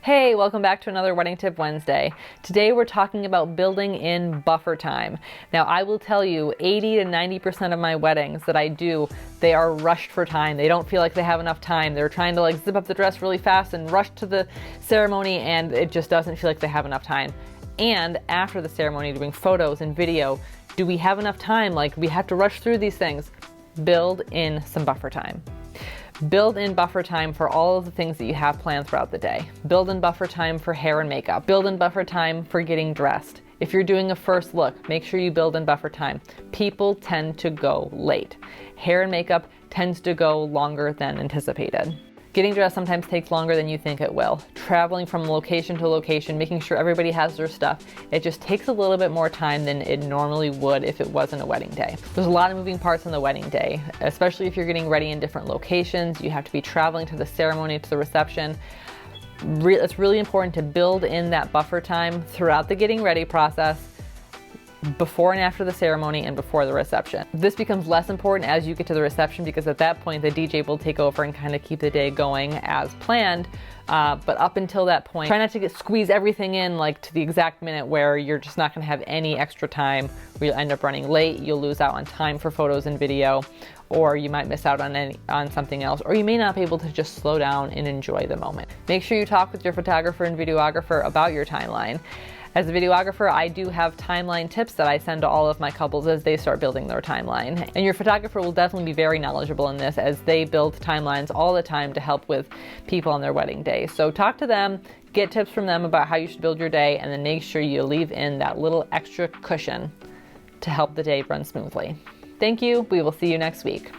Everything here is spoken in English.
Hey, welcome back to another Wedding Tip Wednesday. Today we're talking about building in buffer time. Now I will tell you 80 to 90% of my weddings that I do, they are rushed for time. They don't feel like they have enough time. They're trying to like zip up the dress really fast and rush to the ceremony, and it just doesn't feel like they have enough time. And after the ceremony, doing photos and video, do we have enough time? Like, we have to rush through these things. Build in some buffer time. Build in buffer time for all of the things that you have planned throughout the day. Build in buffer time for hair and makeup. Build in buffer time for getting dressed. If you're doing a first look, make sure you build in buffer time. People tend to go late. Hair and makeup tends to go longer than anticipated. Getting dressed sometimes takes longer than you think it will. Traveling from location to location, making sure everybody has their stuff, it just takes a little bit more time than it normally would if it wasn't a wedding day. There's a lot of moving parts on the wedding day, especially if you're getting ready in different locations. You have to be traveling to the ceremony, to the reception. It's really important to build in that buffer time throughout the getting ready process, before and after the ceremony, and before the reception. This becomes less important as you get to the reception, because at that point the DJ will take over and kind of keep the day going as planned. But up until that point, try not to squeeze everything in like to the exact minute where you're just not going to have any extra time, where you'll end up running late, you'll lose out on time for photos and video, or you might miss out on something else, or you may not be able to just slow down and enjoy the moment. Make sure you talk with your photographer and videographer about your timeline. As a videographer, I do have timeline tips that I send to all of my couples as they start building their timeline. And your photographer will definitely be very knowledgeable in this, as they build timelines all the time to help with people on their wedding day. So talk to them, get tips from them about how you should build your day, and then make sure you leave in that little extra cushion to help the day run smoothly. Thank you. We will see you next week.